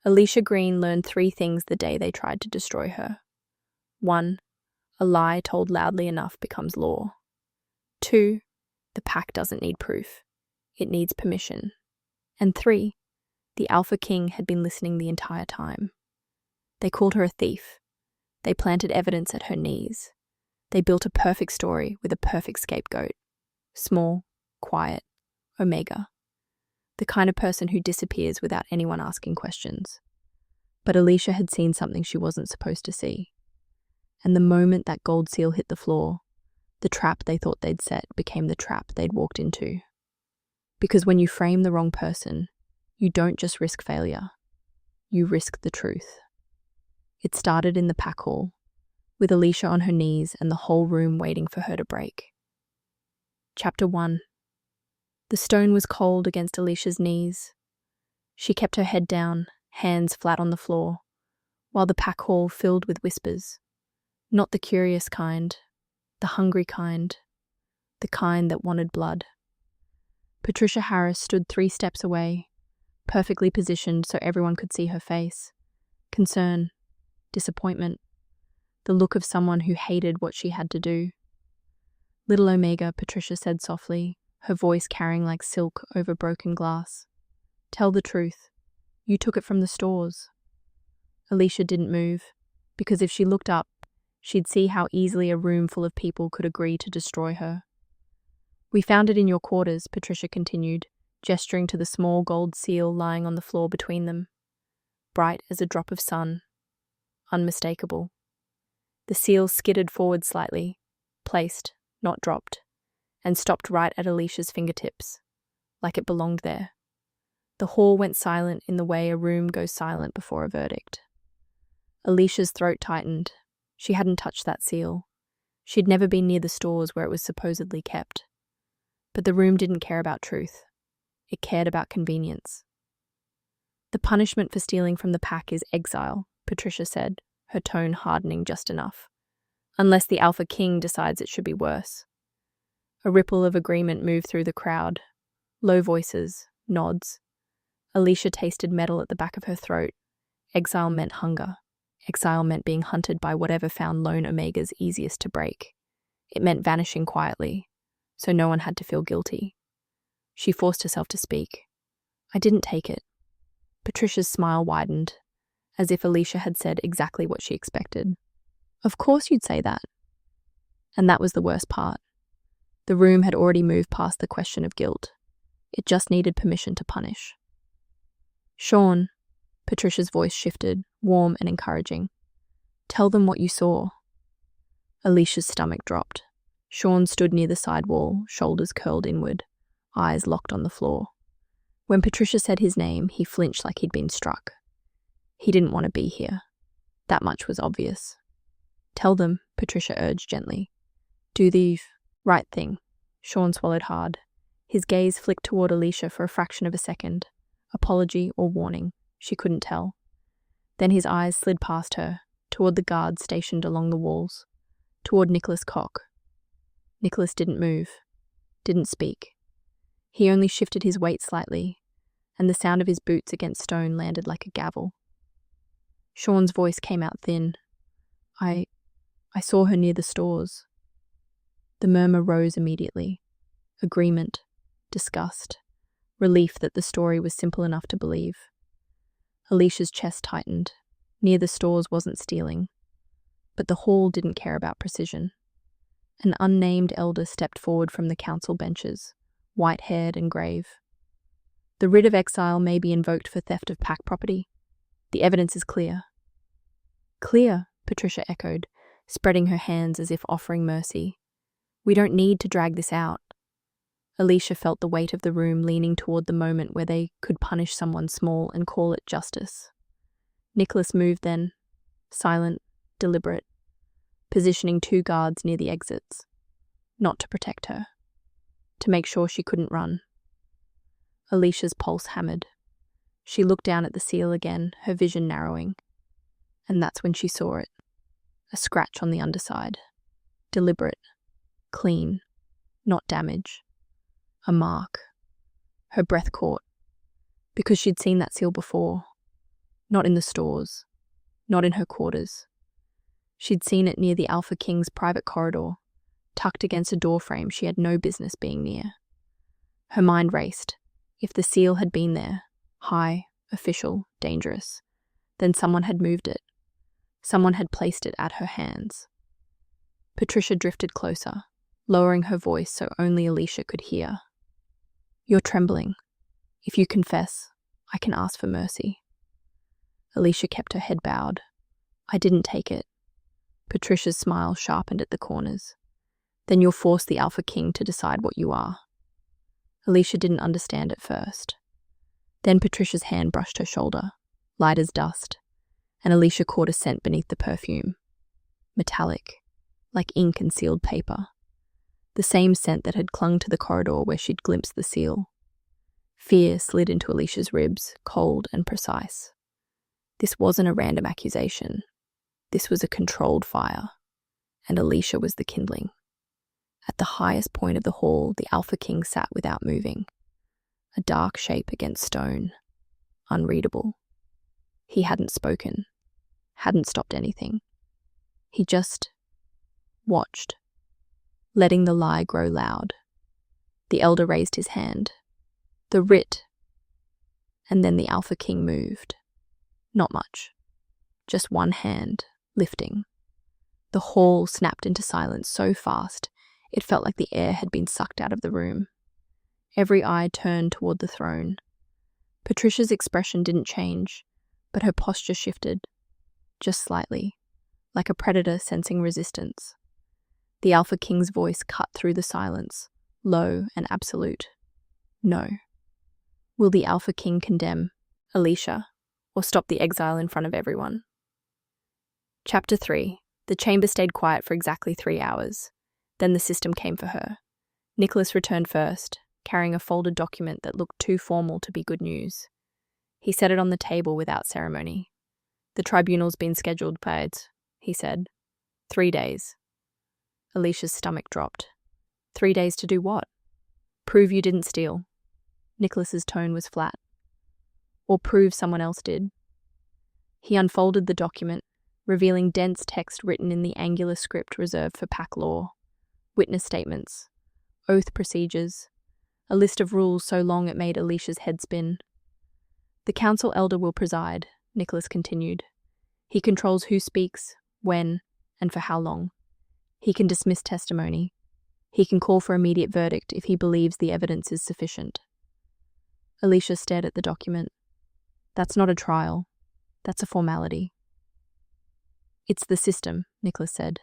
Alisha Green learned 3 things the day they tried to destroy her. 1. A lie told loudly enough becomes law. 2. The pack doesn't need proof. It needs permission. And 3. The Alpha King had been listening the entire time. They called her a thief. They planted evidence at her knees. They built a perfect story with a perfect scapegoat. Small, quiet, Omega. The kind of person who disappears without anyone asking questions. But Alisha had seen something she wasn't supposed to see. And the moment that gold seal hit the floor, the trap they thought they'd set became the trap they'd walked into. Because when you frame the wrong person, you don't just risk failure, you risk the truth. It started in the pack hall, with Alisha on her knees and the whole room waiting for her to break. Chapter 1. The stone was cold against Alisha's knees. She kept her head down, hands flat on the floor, while the pack hall filled with whispers. Not the curious kind, the hungry kind, the kind that wanted blood. Patricia Harris stood 3 steps away, perfectly positioned so everyone could see her face. Concern, disappointment, the look of someone who hated what she had to do. "Little Omega," Patricia said softly, her voice carrying like silk over broken glass. "Tell the truth. You took it from the stores." Alisha didn't move, because if she looked up, she'd see how easily a room full of people could agree to destroy her. "We found it in your quarters," Patricia continued, gesturing to the small gold seal lying on the floor between them. Bright as a drop of sun. Unmistakable. The seal skidded forward slightly, placed, not dropped, and stopped right at Alicia's fingertips, like it belonged there. The hall went silent in the way a room goes silent before a verdict. Alicia's throat tightened. She hadn't touched that seal. She'd never been near the stores where it was supposedly kept. But the room didn't care about truth. It cared about convenience. "The punishment for stealing from the pack is exile," Patricia said, her tone hardening just enough. "Unless the Alpha King decides it should be worse." A ripple of agreement moved through the crowd. Low voices, nods. Alisha tasted metal at the back of her throat. Exile meant hunger. Exile meant being hunted by whatever found lone Omegas easiest to break. It meant vanishing quietly, so no one had to feel guilty. She forced herself to speak. "I didn't take it." Patricia's smile widened, as if Alisha had said exactly what she expected. "Of course you'd say that." And that was the worst part. The room had already moved past the question of guilt. It just needed permission to punish. "Sean," Patricia's voice shifted, warm and encouraging. "Tell them what you saw." Alicia's stomach dropped. Sean stood near the side wall, shoulders curled inward, eyes locked on the floor. When Patricia said his name, he flinched like he'd been struck. He didn't want to be here. That much was obvious. "Tell them," Patricia urged gently. "Do the right thing." Sean swallowed hard. His gaze flicked toward Alisha for a fraction of a second. Apology or warning, she couldn't tell. Then his eyes slid past her, toward the guards stationed along the walls, toward Nicholas Koch. Nicholas didn't move, didn't speak. He only shifted his weight slightly, and the sound of his boots against stone landed like a gavel. Sean's voice came out thin. I saw her near the stores." The murmur rose immediately. Agreement, disgust, relief that the story was simple enough to believe. Alicia's chest tightened. Near the stores wasn't stealing. But the hall didn't care about precision. An unnamed elder stepped forward from the council benches, white-haired and grave. "The writ of exile may be invoked for theft of pack property. The evidence is clear." "Clear," Patricia echoed, spreading her hands as if offering mercy. "We don't need to drag this out." Alisha felt the weight of the room leaning toward the moment where they could punish someone small and call it justice. Nicholas moved then, silent, deliberate, positioning 2 guards near the exits. Not to protect her. To make sure she couldn't run. Alicia's pulse hammered. She looked down at the seal again, her vision narrowing. And that's when she saw it. A scratch on the underside. Deliberate. Clean. Not damage. A mark. Her breath caught. Because she'd seen that seal before. Not in the stores. Not in her quarters. She'd seen it near the Alpha King's private corridor, tucked against a doorframe she had no business being near. Her mind raced. If the seal had been there, high, official, dangerous, then someone had moved it. Someone had placed it at her hands. Patricia drifted closer, lowering her voice so only Alisha could hear. "You're trembling. If you confess, I can ask for mercy." Alisha kept her head bowed. "I didn't take it." Patricia's smile sharpened at the corners. "Then you'll force the Alpha King to decide what you are." Alisha didn't understand at first. Then Patricia's hand brushed her shoulder, light as dust, and Alisha caught a scent beneath the perfume. Metallic, like ink and sealed paper. The same scent that had clung to the corridor where she'd glimpsed the seal. Fear slid into Alicia's ribs, cold and precise. This wasn't a random accusation. This was a controlled fire, and Alisha was the kindling. At the highest point of the hall, the Alpha King sat without moving, a dark shape against stone, unreadable. He hadn't spoken, hadn't stopped anything. He just watched, letting the lie grow loud. The elder raised his hand. The writ. And then the Alpha King moved. Not much. Just one hand, lifting. The hall snapped into silence so fast, it felt like the air had been sucked out of the room. Every eye turned toward the throne. Patricia's expression didn't change, but her posture shifted, just slightly, like a predator sensing resistance. The Alpha King's voice cut through the silence, low and absolute. "No." Will the Alpha King condemn Alisha, or stop the exile in front of everyone? Chapter 3. The chamber stayed quiet for exactly 3 hours. Then the system came for her. Nicholas returned first, carrying a folded document that looked too formal to be good news. He set it on the table without ceremony. "The tribunal's been scheduled, Paids," he said. 3 days. Alicia's stomach dropped. 3 days to do what? Prove you didn't steal. Nicholas's tone was flat. Or prove someone else did. He unfolded the document, revealing dense text written in the angular script reserved for pack law. Witness statements, oath procedures, a list of rules so long it made Alicia's head spin. "The council elder will preside," Nicholas continued. "He controls who speaks, when, and for how long. He can dismiss testimony. He can call for immediate verdict if he believes the evidence is sufficient." Alisha stared at the document. "That's not a trial. That's a formality." "It's the system," Nicholas said.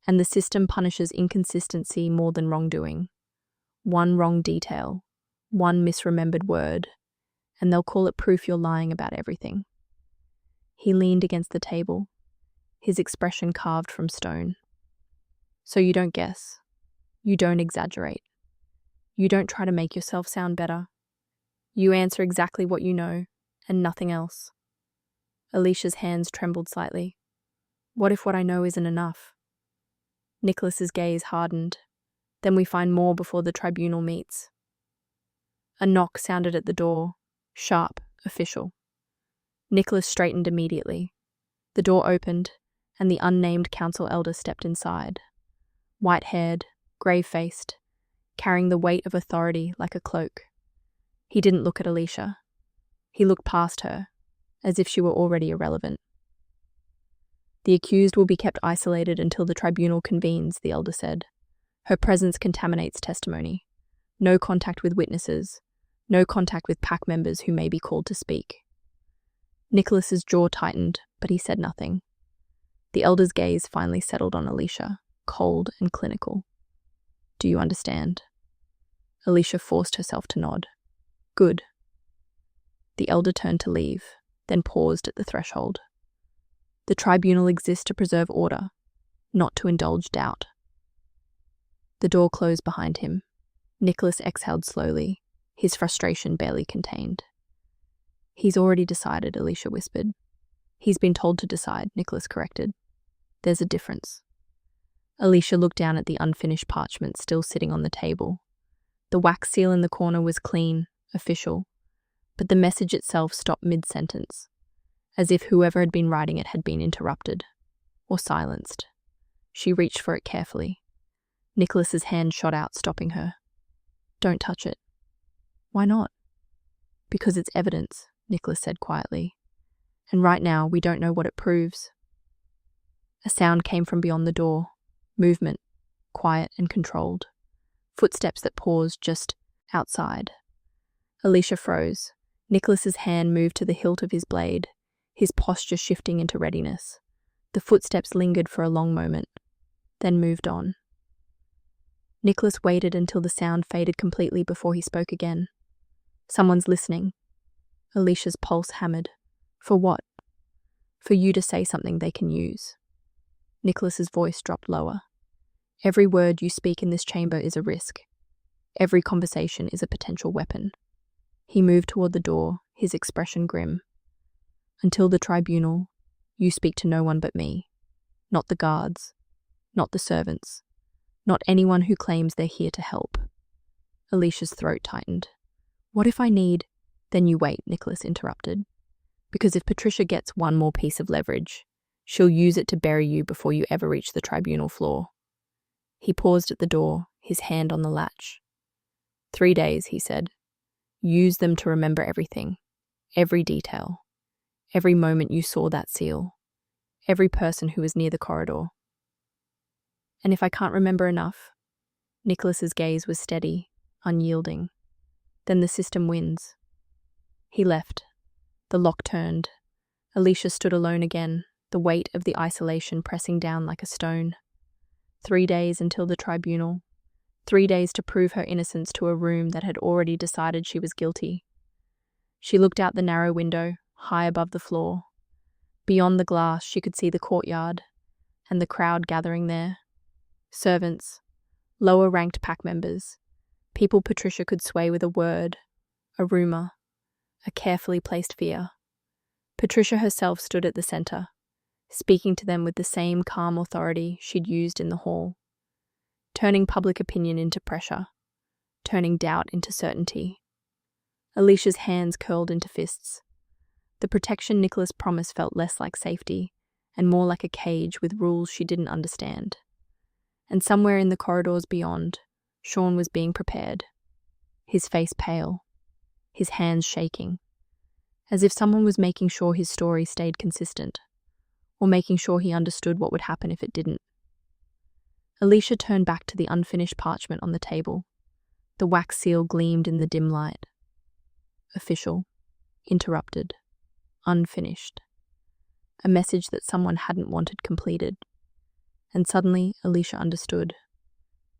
"And the system punishes inconsistency more than wrongdoing. One wrong detail, one misremembered word, and they'll call it proof you're lying about everything." He leaned against the table, his expression carved from stone. "So you don't guess. You don't exaggerate. You don't try to make yourself sound better. You answer exactly what you know, and nothing else." Alicia's hands trembled slightly. "What if what I know isn't enough?" Nicholas's gaze hardened. "Then we find more before the tribunal meets." A knock sounded at the door, sharp, official. Nicholas straightened immediately. The door opened, and the unnamed council elder stepped inside. White-haired, grave-faced, carrying the weight of authority like a cloak. He didn't look at Alisha. He looked past her, as if she were already irrelevant. "The accused will be kept isolated until the tribunal convenes," the elder said. "Her presence contaminates testimony. No contact with witnesses. No contact with pack members who may be called to speak." Nicholas's jaw tightened, but he said nothing. The elder's gaze finally settled on Alisha, cold and clinical. "Do you understand?" Alisha forced herself to nod. "Good." The elder turned to leave, then paused at the threshold. "The tribunal exists to preserve order, not to indulge doubt." The door closed behind him. Nicholas exhaled slowly, his frustration barely contained. "He's already decided," Alisha whispered. "He's been told to decide," Nicholas corrected. "There's a difference." Alisha looked down at the unfinished parchment still sitting on the table. The wax seal in the corner was clean, official, but the message itself stopped mid-sentence. as if whoever had been writing it had been interrupted or silenced. She reached for it carefully. Nicholas's hand shot out, stopping her. "Don't touch it." "Why not?" "Because it's evidence," Nicholas said quietly. "And right now, we don't know what it proves." A sound came from beyond the door. Movement, quiet and controlled. Footsteps that paused just outside. Alisha froze. Nicholas's hand moved to the hilt of his blade, his posture shifting into readiness. The footsteps lingered for a long moment, then moved on. Nicholas waited until the sound faded completely before he spoke again. "Someone's listening." Alicia's pulse hammered. "For what?" "For you to say something they can use." Nicholas's voice dropped lower. "Every word you speak in this chamber is a risk. Every conversation is a potential weapon." He moved toward the door, his expression grim. "Until the tribunal, you speak to no one but me. Not the guards, not the servants, not anyone who claims they're here to help." Alicia's throat tightened. "What if I need—" "Then you wait," Nicholas interrupted. "Because if Patricia gets one more piece of leverage, she'll use it to bury you before you ever reach the tribunal floor." He paused at the door, his hand on the latch. 3 days, he said. Use them to remember everything, every detail, every moment you saw that seal, every person who was near the corridor. "And if I can't remember enough?" Nicholas's gaze was steady, unyielding. "Then the system wins." He left. The lock turned. Alisha stood alone again, the weight of the isolation pressing down like a stone. 3 days until the tribunal. 3 days to prove her innocence to a room that had already decided she was guilty. She looked out the narrow window, high above the floor. Beyond the glass, she could see the courtyard and the crowd gathering there. Servants, lower-ranked pack members, people Patricia could sway with a word, a rumor, a carefully placed fear. Patricia herself stood at the center, speaking to them with the same calm authority she'd used in the hall, turning public opinion into pressure, turning doubt into certainty. Alicia's hands curled into fists. The protection Nicholas promised felt less like safety and more like a cage with rules she didn't understand. And somewhere in the corridors beyond, Sean was being prepared, his face pale, his hands shaking, as if someone was making sure his story stayed consistent, or making sure he understood what would happen if it didn't. Alisha turned back to the unfinished parchment on the table. The wax seal gleamed in the dim light. Official, interrupted, unfinished. A message that someone hadn't wanted completed. And suddenly, Alisha understood.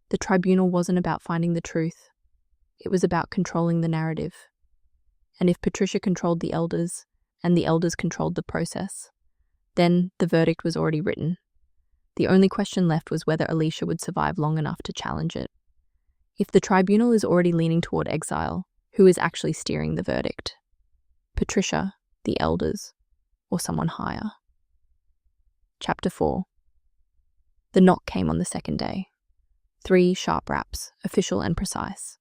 The tribunal wasn't about finding the truth. It was about controlling the narrative. And if Patricia controlled the elders, and the elders controlled the process, then the verdict was already written. The only question left was whether Alisha would survive long enough to challenge it. If the tribunal is already leaning toward exile, who is actually steering the verdict? Patricia, the elders, or someone higher? Chapter 4. The knock came on the second day. 3 sharp raps, official and precise.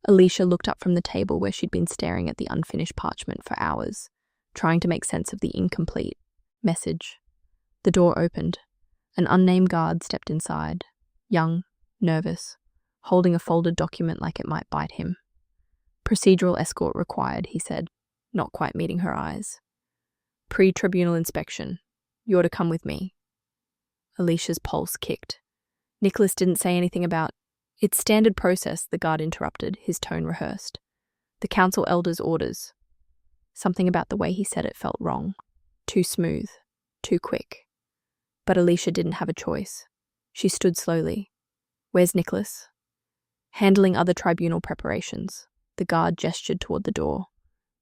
Alisha looked up from the table where she'd been staring at the unfinished parchment for hours, trying to make sense of the incomplete message. The door opened. An unnamed guard stepped inside, young, nervous, holding a folded document like it might bite him. "Procedural escort required," he said, not quite meeting her eyes. "Pre-tribunal inspection. You're to come with me." Alicia's pulse kicked. Nicholas didn't say anything about, "It's standard process," the guard interrupted, his tone rehearsed. "The council elder's orders." Something about the way he said it felt wrong. Too smooth. Too quick. But Alisha didn't have a choice. She stood slowly. "Where's Nicholas?" "Handling other tribunal preparations." The guard gestured toward the door.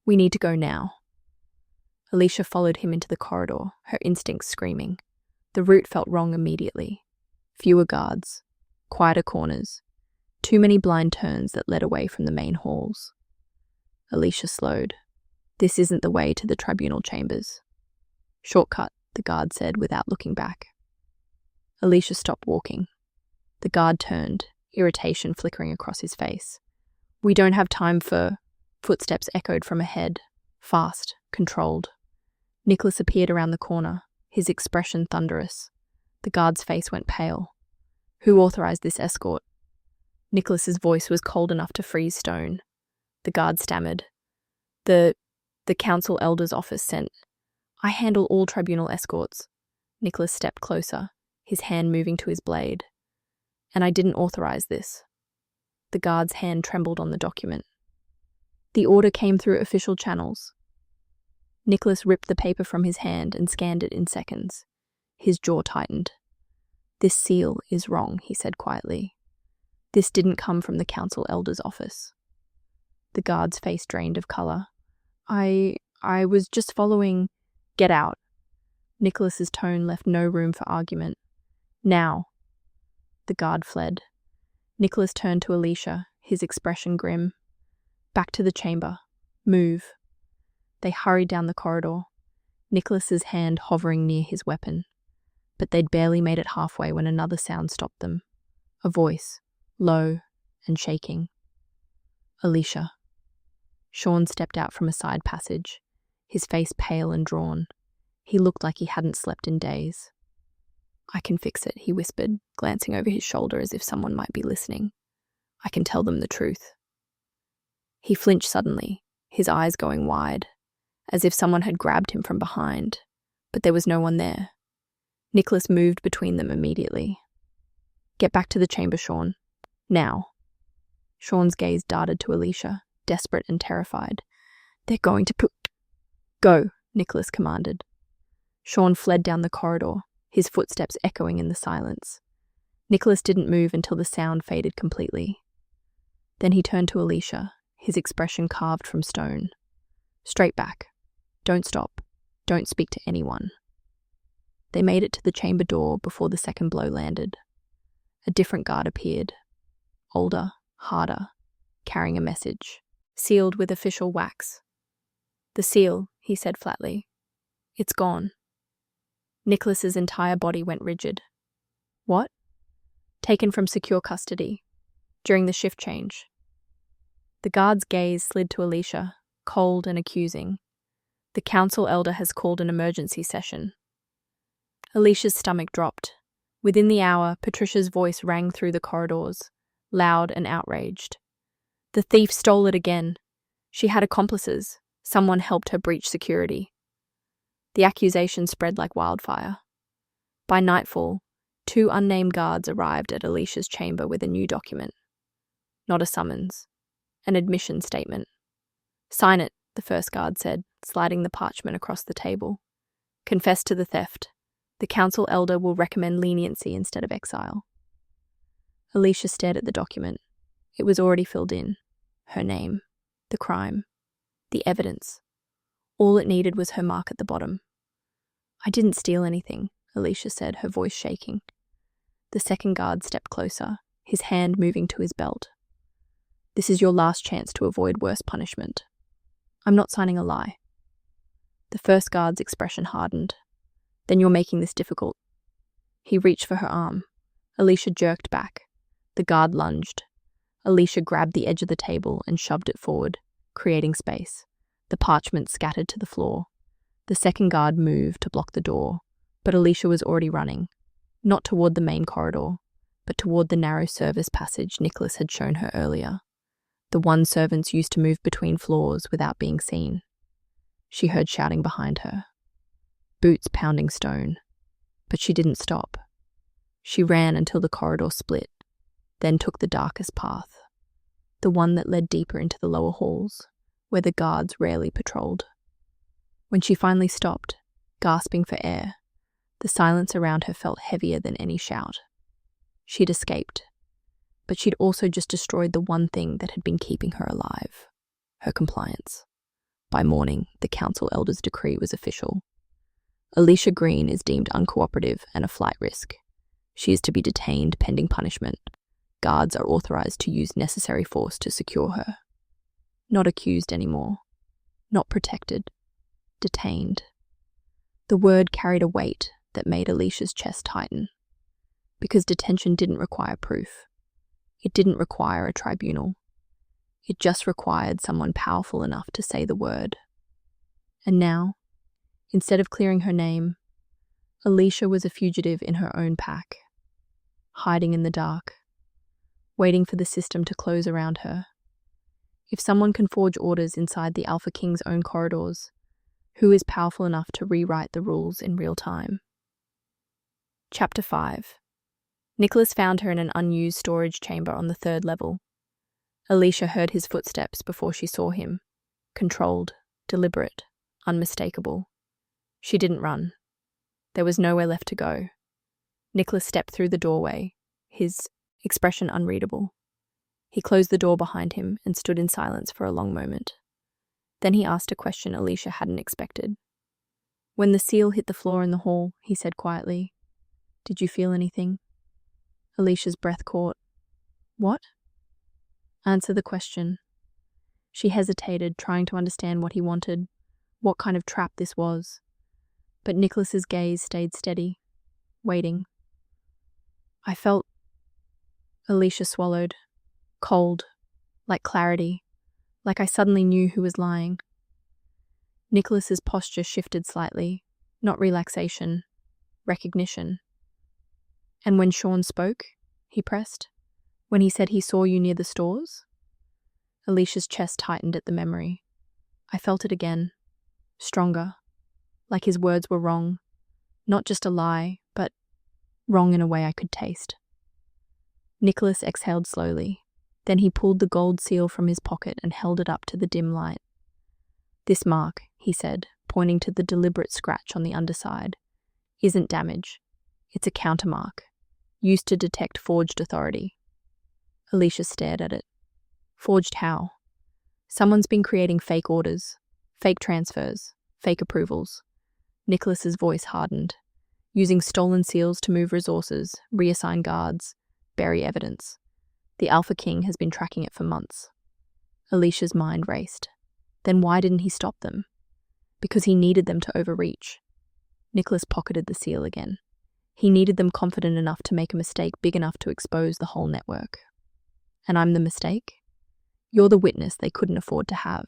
"We need to go now." Alisha followed him into the corridor, her instincts screaming. The route felt wrong immediately. Fewer guards. Quieter corners. Too many blind turns that led away from the main halls. Alisha slowed. "This isn't the way to the tribunal chambers." "Shortcut," the guard said without looking back. Alisha stopped walking. The guard turned, irritation flickering across his face. "We don't have time for—" Footsteps echoed from ahead, fast, controlled. Nicholas appeared around the corner, his expression thunderous. The guard's face went pale. Who authorized this escort? Nicholas's voice was cold enough to freeze stone. The guard stammered. The council elder's office sent. I handle all tribunal escorts. Nicholas stepped closer, his hand moving to his blade. And I didn't authorize this. The guard's hand trembled on the document. The order came through official channels. Nicholas ripped the paper from his hand and scanned it in seconds. His jaw tightened. This seal is wrong, he said quietly. This didn't come from the council elder's office. The guard's face drained of color. I was just following. Get out. Nicholas's tone left no room for argument. Now. The guard fled. Nicholas turned to Alisha, his expression grim. Back to the chamber. Move. They hurried down the corridor, Nicholas's hand hovering near his weapon. But they'd barely made it halfway when another sound stopped them. A voice, low and shaking. Alisha. Sean stepped out from a side passage, his face pale and drawn. He looked like he hadn't slept in days. I can fix it, he whispered, glancing over his shoulder as if someone might be listening. I can tell them the truth. He flinched suddenly, his eyes going wide, as if someone had grabbed him from behind, but there was no one there. Nicholas moved between them immediately. Get back to the chamber, Sean. Now. Sean's gaze darted to Alisha, desperate and terrified. They're going to put... Go, Nicholas commanded. Sean fled down the corridor, his footsteps echoing in the silence. Nicholas didn't move until the sound faded completely. Then he turned to Alisha, his expression carved from stone. Straight back. Don't stop. Don't speak to anyone. They made it to the chamber door before the second blow landed. A different guard appeared. Older, harder, carrying a message, sealed with official wax. The seal, he said flatly. It's gone. Nicholas's entire body went rigid. What? Taken from secure custody. During the shift change. The guard's gaze slid to Alisha, cold and accusing. The council elder has called an emergency session. Alicia's stomach dropped. Within the hour, Patricia's voice rang through the corridors, loud and outraged. The thief stole it again. She had accomplices. Someone helped her breach security. The accusation spread like wildfire. By nightfall, 2 unnamed guards arrived at Alicia's chamber with a new document. Not a summons. An admission statement. Sign it, the first guard said, sliding the parchment across the table. Confess to the theft. The council elder will recommend leniency instead of exile. Alisha stared at the document. It was already filled in. Her name. The crime. The evidence. All it needed was her mark at the bottom. I didn't steal anything, Alisha said, her voice shaking. The second guard stepped closer, his hand moving to his belt. This is your last chance to avoid worse punishment. I'm not signing a lie. The first guard's expression hardened. Then you're making this difficult. He reached for her arm. Alisha jerked back. The guard lunged. Alisha grabbed the edge of the table and shoved it forward, creating space. The parchment scattered to the floor. The second guard moved to block the door, but Alisha was already running, not toward the main corridor, but toward the narrow service passage Nicholas had shown her earlier. The one servants used to move between floors without being seen. She heard shouting behind her. Boots pounding stone. But she didn't stop. She ran until the corridor split, then took the darkest path, the one that led deeper into the lower halls, where the guards rarely patrolled. When she finally stopped, gasping for air, the silence around her felt heavier than any shout. She'd escaped, but she'd also just destroyed the one thing that had been keeping her alive, her compliance. By morning, the council elder's decree was official. Alisha Green is deemed uncooperative and a flight risk. She is to be detained pending punishment. Guards are authorized to use necessary force to secure her. Not accused anymore. Not protected. Detained. The word carried a weight that made Alicia's chest tighten. Because detention didn't require proof. It didn't require a tribunal. It just required someone powerful enough to say the word. And now, Instead of clearing her name, Alisha was a fugitive in her own pack, hiding in the dark, waiting for the system to close around her. If someone can forge orders inside the Alpha King's own corridors, who is powerful enough to rewrite the rules in real time? Chapter 5. Nicholas found her in an unused storage chamber on the 3rd level. Alisha heard his footsteps before she saw him. Controlled, deliberate, unmistakable. She didn't run. There was nowhere left to go. Nicholas stepped through the doorway, his expression unreadable. He closed the door behind him and stood in silence for a long moment. Then he asked a question Alisha hadn't expected. When the seal hit the floor in the hall, he said quietly, "Did you feel anything?" Alicia's breath caught. "What?" "Answer the question." She hesitated, trying to understand what he wanted, what kind of trap this was. But Nicholas's gaze stayed steady, waiting. "I felt..." Alisha swallowed. Cold, like clarity, like I suddenly knew who was lying. Nicholas's posture shifted slightly, not relaxation, recognition. "And when Sean spoke," he pressed, "when he said he saw you near the stores?" Alicia's chest tightened at the memory. I felt it again, stronger, like his words were wrong, not just a lie, but wrong in a way I could taste. Nicholas exhaled slowly. Then he pulled the gold seal from his pocket and held it up to the dim light. "This mark," he said, pointing to the deliberate scratch on the underside, "isn't damage. It's a countermark, used to detect forged authority." Alisha stared at it. "Forged how?" "Someone's been creating fake orders, fake transfers, fake approvals." Nicholas's voice hardened. "Using stolen seals to move resources, reassign guards, bury evidence. The Alpha King has been tracking it for months." Alicia's mind raced. Then why didn't he stop them? Because he needed them to overreach. Nicholas pocketed the seal again. He needed them confident enough to make a mistake big enough to expose the whole network. "And I'm the mistake? You're the witness they couldn't afford to have."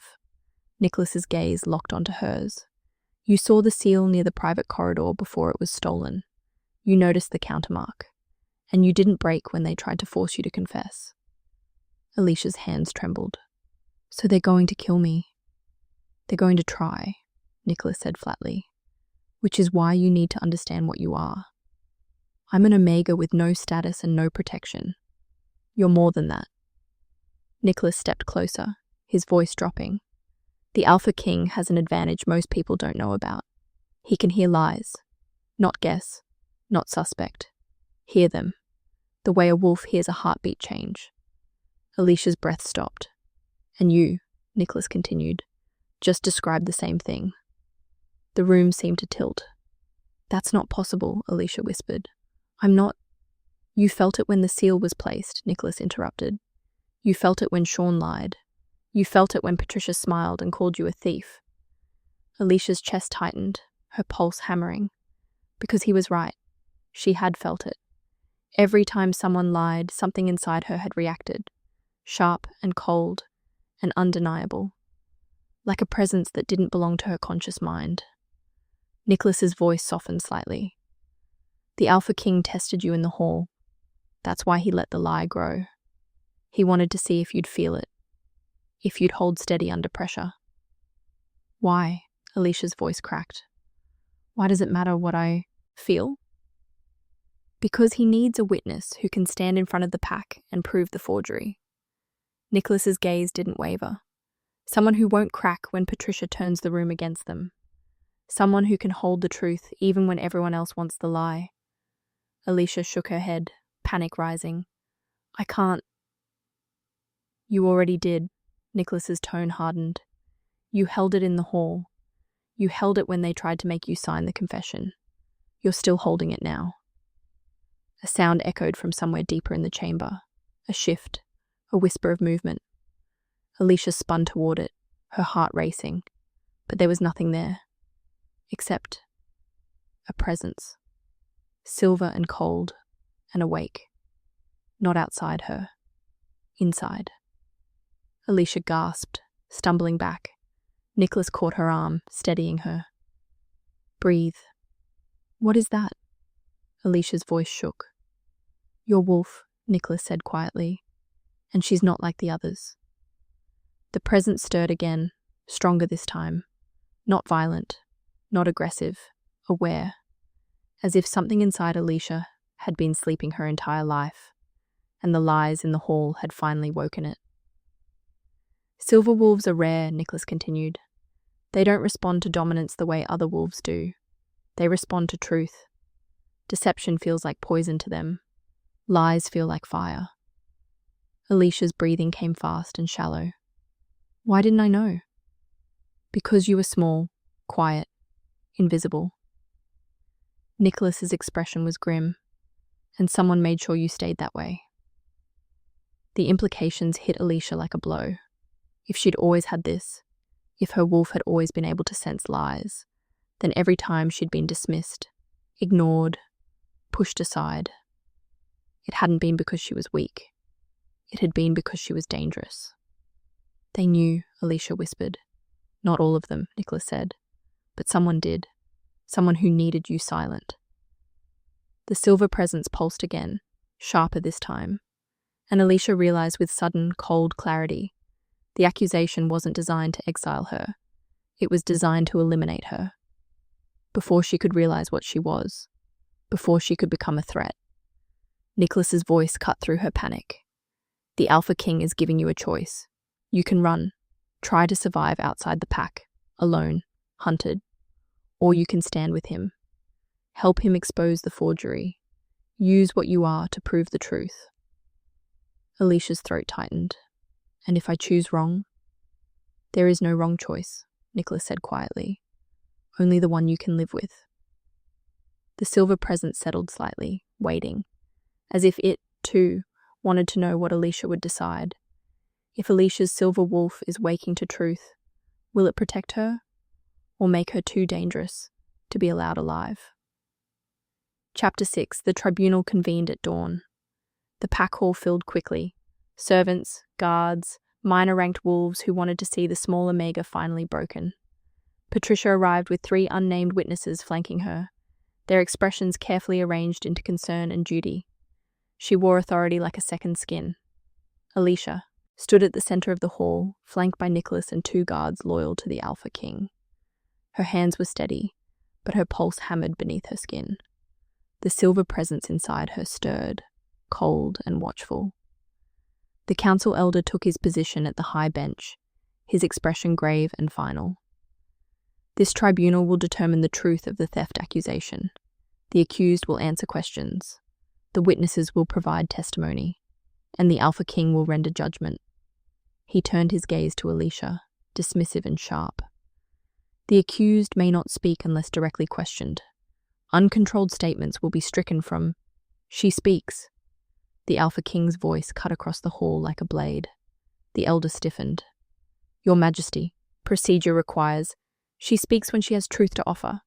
Nicholas's gaze locked onto hers. "You saw the seal near the private corridor before it was stolen. You noticed the countermark. And you didn't break when they tried to force you to confess." Alicia's hands trembled. "So they're going to kill me." "They're going to try," Nicholas said flatly. "Which is why you need to understand what you are. I'm an Omega with no status and no protection. You're more than that." Nicholas stepped closer, his voice dropping. "The Alpha King has an advantage most people don't know about. He can hear lies. Not guess, not suspect. Hear them. The way a wolf hears a heartbeat change." Alicia's breath stopped. "And you," Nicholas continued, "just described the same thing." The room seemed to tilt. "That's not possible," Alisha whispered. "I'm not..." "You felt it when the seal was placed," Nicholas interrupted. "You felt it when Sean lied. You felt it when Patricia smiled and called you a thief." Alicia's chest tightened, her pulse hammering. Because he was right. She had felt it. Every time someone lied, something inside her had reacted, sharp and cold and undeniable, like a presence that didn't belong to her conscious mind. Nicholas's voice softened slightly. "The Alpha King tested you in the hall. That's why he let the lie grow. He wanted to see if you'd feel it, if you'd hold steady under pressure." "Why?" Alicia's voice cracked. "Why does it matter what I feel?" "Because he needs a witness who can stand in front of the pack and prove the forgery." Nicholas's gaze didn't waver. Someone who won't crack when Patricia turns the room against them. Someone who can hold the truth even when everyone else wants the lie. Alisha shook her head, panic rising. "I can't." "You already did." Nicholas's tone hardened. "You held it in the hall. You held it when they tried to make you sign the confession. You're still holding it now." A sound echoed from somewhere deeper in the chamber. A shift, a whisper of movement. Alisha spun toward it, her heart racing, but there was nothing there. Except a presence. Silver and cold, and awake. Not outside her. Inside. Alisha gasped, stumbling back. Nicholas caught her arm, steadying her. Breathe. What is that? Alicia's voice shook. Your wolf, Nicholas said quietly, and she's not like the others. The presence stirred again, stronger this time. Not violent, not aggressive, aware, as if something inside Alisha had been sleeping her entire life, and the lies in the hall had finally woken it. Silver wolves are rare, Nicholas continued. They don't respond to dominance the way other wolves do. They respond to truth. Deception feels like poison to them. Lies feel like fire. Alicia's breathing came fast and shallow. Why didn't I know? Because you were small, quiet, invisible. Nicholas's expression was grim, and someone made sure you stayed that way. The implications hit Alisha like a blow. If she'd always had this, if her wolf had always been able to sense lies, then every time she'd been dismissed, ignored, pushed aside. It hadn't been because she was weak. It had been because she was dangerous. They knew, Alisha whispered. Not all of them, Nicholas said, but someone did. Someone who needed you silent. The silver presence pulsed again, sharper this time, and Alisha realized with sudden, cold clarity, the accusation wasn't designed to exile her. It was designed to eliminate her. Before she could realize what she was, before she could become a threat. Nicholas's voice cut through her panic. The Alpha King is giving you a choice. You can run, try to survive outside the pack, alone, hunted, or you can stand with him. Help him expose the forgery. Use what you are to prove the truth. Alicia's throat tightened. And if I choose wrong? There is no wrong choice, Nicholas said quietly. Only the one you can live with. The silver presence settled slightly, waiting, as if it, too, wanted to know what Alisha would decide. If Alicia's silver wolf is waking to truth, will it protect her, or make her too dangerous to be allowed alive? Chapter 6. The tribunal convened at dawn. The pack hall filled quickly. Servants, guards, minor-ranked wolves who wanted to see the small Omega finally broken. Patricia arrived with 3 unnamed witnesses flanking her, their expressions carefully arranged into concern and duty. She wore authority like a second skin. Alisha stood at the center of the hall, flanked by Nicholas and 2 guards loyal to the Alpha King. Her hands were steady, but her pulse hammered beneath her skin. The silver presence inside her stirred, cold and watchful. The council elder took his position at the high bench, his expression grave and final. This tribunal will determine the truth of the theft accusation. The accused will answer questions. The witnesses will provide testimony, and the Alpha King will render judgment. He turned his gaze to Alisha, dismissive and sharp. The accused may not speak unless directly questioned. Uncontrolled statements will be stricken from, "She speaks." The Alpha King's voice cut across the hall like a blade. The elder stiffened. "Your Majesty, procedure requires, she speaks when she has truth to offer."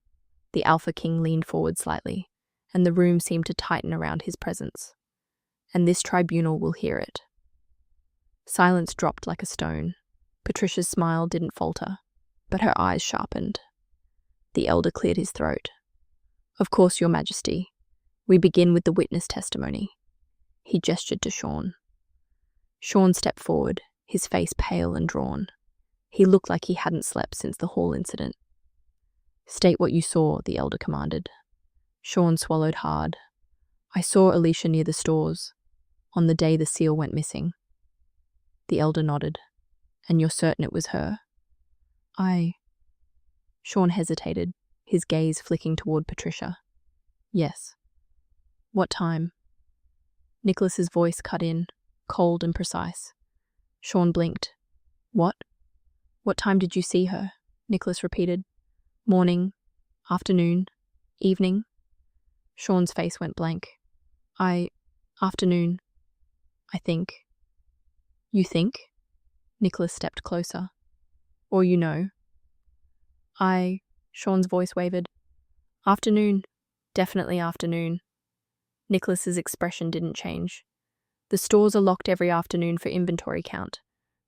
The Alpha King leaned forward slightly, and the room seemed to tighten around his presence. "And this tribunal will hear it." Silence dropped like a stone. Patricia's smile didn't falter, but her eyes sharpened. The elder cleared his throat. "Of course, Your Majesty. We begin with the witness testimony." He gestured to Sean. Sean stepped forward, his face pale and drawn. He looked like he hadn't slept since the hall incident. "State what you saw," the elder commanded. Sean swallowed hard. "I saw Alisha near the stores, on the day the seal went missing." The elder nodded. "And you're certain it was her?" Sean hesitated, his gaze flicking toward Patricia. "Yes." "What time?" Nicholas's voice cut in, cold and precise. Sean blinked. "What? What time did you see her?" Nicholas repeated. "Morning, afternoon, evening?" Sean's face went blank. Afternoon, I think." "You think?" Nicholas stepped closer. "Or you know?" Sean's voice wavered. "Afternoon, definitely afternoon." Nicholas's expression didn't change. "The stores are locked every afternoon for inventory count.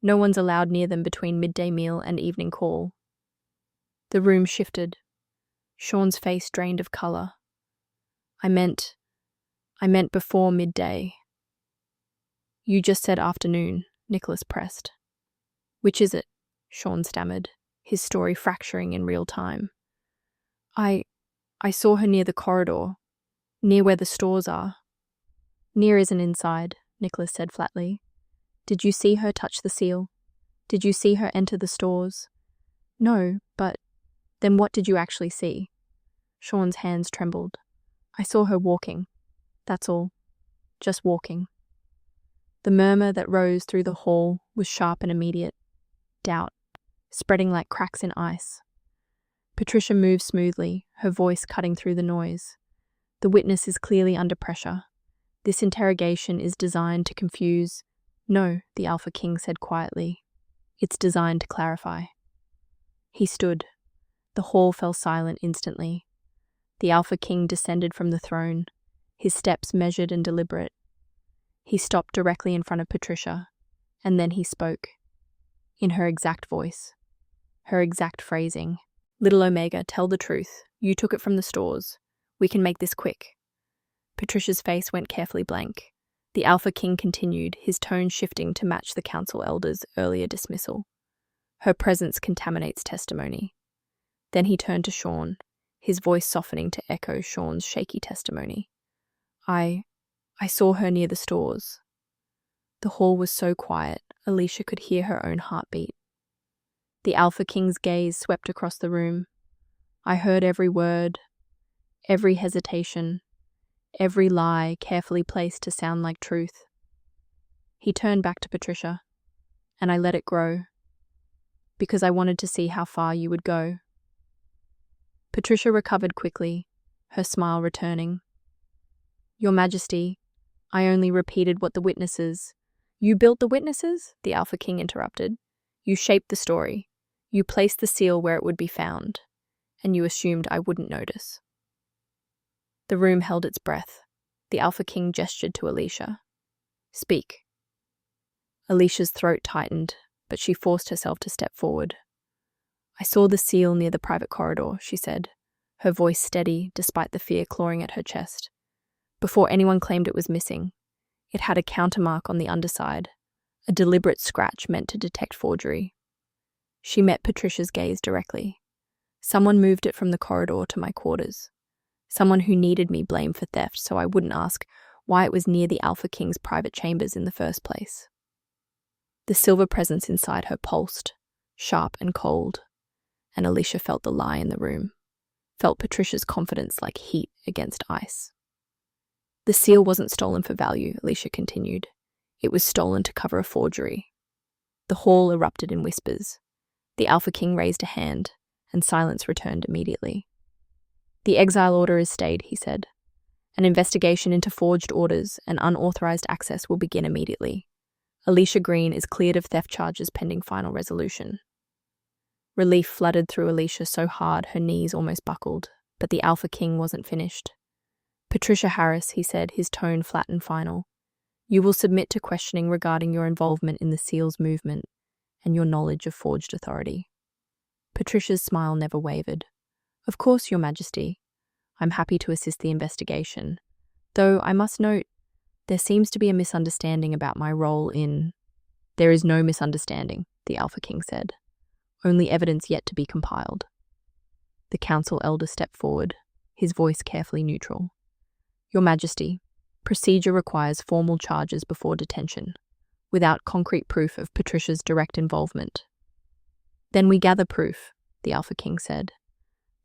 No one's allowed near them between midday meal and evening call." The room shifted. Sean's face drained of color. I meant before midday. You just said afternoon, Nicholas pressed. Which is it? Sean stammered, his story fracturing in real time. I saw her near the corridor, near where the stores are. Near isn't inside, Nicholas said flatly. Did you see her touch the seal? Did you see her enter the stores? No, but then what did you actually see? Sean's hands trembled. I saw her walking. That's all. Just walking. The murmur that rose through the hall was sharp and immediate. Doubt, spreading like cracks in ice. Patricia moved smoothly, her voice cutting through the noise. The witness is clearly under pressure. This interrogation is designed to confuse. No, the Alpha King said quietly. It's designed to clarify. He stood. The hall fell silent instantly. The Alpha King descended from the throne, his steps measured and deliberate. He stopped directly in front of Patricia, and then he spoke. In her exact voice. Her exact phrasing. Little Omega, tell the truth. You took it from the stores. We can make this quick. Patricia's face went carefully blank. The Alpha King continued, his tone shifting to match the council elder's earlier dismissal. Her presence contaminates testimony. Then he turned to Sean, his voice softening to echo Sean's shaky testimony. I saw her near the stores. The hall was so quiet, Alisha could hear her own heartbeat. The Alpha King's gaze swept across the room. I heard every word, every hesitation, every lie carefully placed to sound like truth. He turned back to Patricia, and I let it grow, because I wanted to see how far you would go. Patricia recovered quickly, her smile returning. Your Majesty, I only repeated what the witnesses— You built the witnesses? The Alpha King interrupted. You shaped the story. You placed the seal where it would be found, and you assumed I wouldn't notice. The room held its breath. The Alpha King gestured to Alisha. Speak. Alicia's throat tightened, but she forced herself to step forward. I saw the seal near the private corridor, she said, her voice steady despite the fear clawing at her chest. Before anyone claimed it was missing, it had a countermark on the underside, a deliberate scratch meant to detect forgery. She met Patricia's gaze directly. Someone moved it from the corridor to my quarters. Someone who needed me blamed for theft so I wouldn't ask why it was near the Alpha King's private chambers in the first place. The silver presence inside her pulsed, sharp and cold, and Alisha felt the lie in the room, felt Patricia's confidence like heat against ice. The seal wasn't stolen for value, Alisha continued. It was stolen to cover a forgery. The hall erupted in whispers. The Alpha King raised a hand, and silence returned immediately. The exile order is stayed, he said. An investigation into forged orders and unauthorized access will begin immediately. Alisha Green is cleared of theft charges pending final resolution. Relief flooded through Alisha so hard her knees almost buckled, but the Alpha King wasn't finished. Patricia Harris, he said, his tone flat and final. You will submit to questioning regarding your involvement in the seal's movement and your knowledge of forged authority. Patricia's smile never wavered. Of course, Your Majesty. I'm happy to assist the investigation, though I must note there seems to be a misunderstanding about my role in— There is no misunderstanding, the Alpha King said. Only evidence yet to be compiled. The council elder stepped forward, his voice carefully neutral. Your Majesty, procedure requires formal charges before detention, without concrete proof of Patricia's direct involvement. Then we gather proof, the Alpha King said.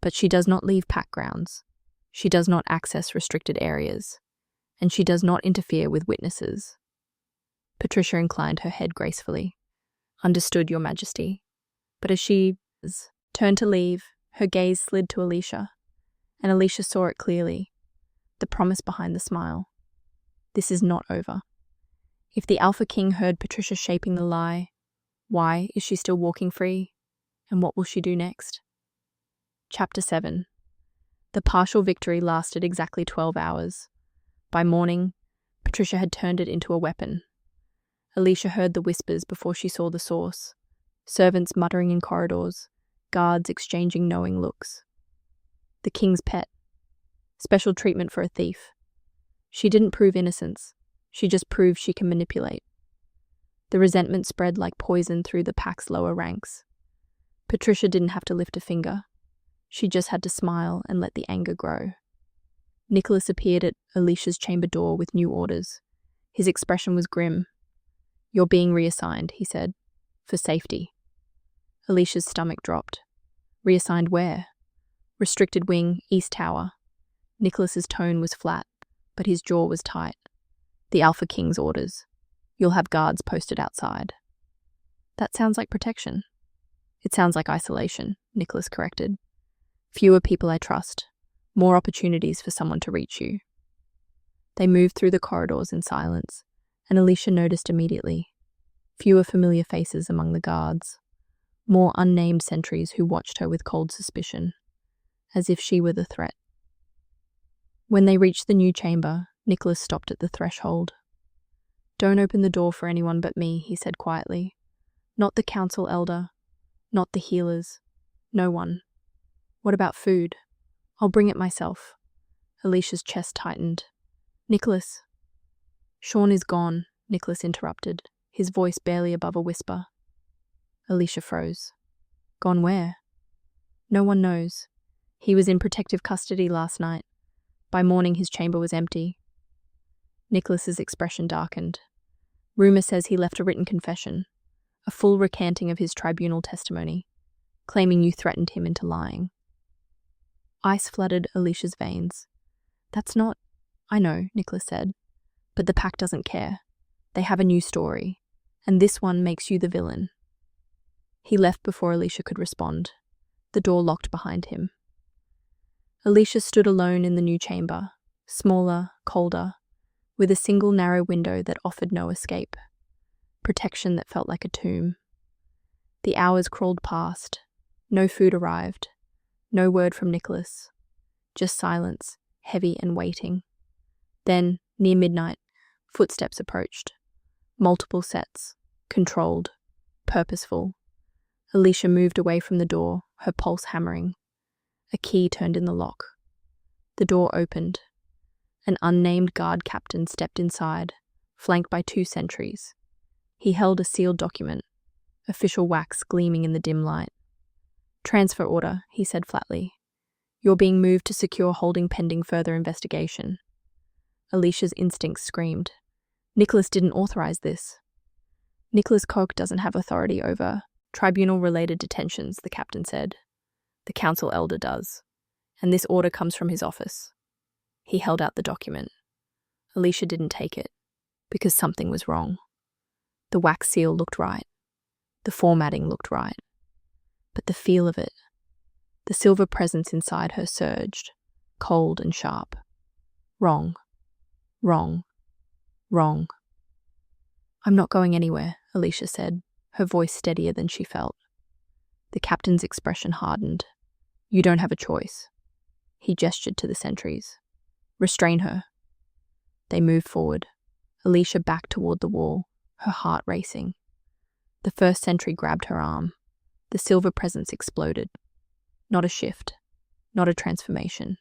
But she does not leave pack grounds. She does not access restricted areas. And she does not interfere with witnesses. Patricia inclined her head gracefully. Understood, Your Majesty. But as she turned to leave, her gaze slid to Alisha, and Alisha saw it clearly. The promise behind the smile. This is not over. If the Alpha King heard Patricia shaping the lie, why is she still walking free? And what will she do next? Chapter 7. The partial victory lasted exactly 12 hours. By morning, Patricia had turned it into a weapon. Alisha heard the whispers before she saw the source. Servants muttering in corridors, guards exchanging knowing looks. The king's pet. Special treatment for a thief. She didn't prove innocence. She just proved she can manipulate. The resentment spread like poison through the pack's lower ranks. Patricia didn't have to lift a finger. She just had to smile and let the anger grow. Nicholas appeared at Alicia's chamber door with new orders. His expression was grim. "You're being reassigned," he said, "for safety." Alicia's stomach dropped. "Reassigned where?" "Restricted wing, East Tower." Nicholas's tone was flat, but his jaw was tight. "The Alpha King's orders. You'll have guards posted outside." "That sounds like protection." "It sounds like isolation," Nicholas corrected. "Fewer people I trust. More opportunities for someone to reach you." They moved through the corridors in silence, and Alisha noticed immediately. Fewer familiar faces among the guards. More unnamed sentries who watched her with cold suspicion, as if she were the threat. When they reached the new chamber, Nicholas stopped at the threshold. "Don't open the door for anyone but me," he said quietly. "Not the council elder, not the healers, no one." "What about food?" "I'll bring it myself." Alicia's chest tightened. "Nicholas." "Sean is gone," Nicholas interrupted, his voice barely above a whisper. Alisha froze. "Gone where?" "No one knows. He was in protective custody last night. By morning his chamber was empty." Nicholas's expression darkened. "Rumor says he left a written confession, a full recanting of his tribunal testimony, claiming you threatened him into lying." Ice flooded Alicia's veins. "That's not—" "I know," Nicholas said, "but the pack doesn't care. They have a new story, and this one makes you the villain." He left before Alisha could respond. The door locked behind him. Alisha stood alone in the new chamber, smaller, colder, with a single narrow window that offered no escape, protection that felt like a tomb. The hours crawled past. No food arrived. No word from Nicholas. Just silence, heavy and waiting. Then, near midnight, footsteps approached. Multiple sets, controlled, purposeful. Alisha moved away from the door, her pulse hammering. A key turned in the lock. The door opened. An unnamed guard captain stepped inside, flanked by 2 sentries. He held a sealed document, official wax gleaming in the dim light. "Transfer order," he said flatly. "You're being moved to secure holding pending further investigation." Alicia's instincts screamed. Nicholas didn't authorize this. "Nicholas Koch doesn't have authority over tribunal-related detentions," the captain said. "The council elder does, and this order comes from his office." He held out the document. Alisha didn't take it, because something was wrong. The wax seal looked right. The formatting looked right. But the feel of it, the silver presence inside her surged, cold and sharp. Wrong. Wrong. Wrong. "I'm not going anywhere," Alisha said, her voice steadier than she felt. The captain's expression hardened. "You don't have a choice." He gestured to the sentries. "Restrain her." They moved forward, Alisha back toward the wall, her heart racing. The first sentry grabbed her arm. The silver presence exploded. Not a shift, not a transformation,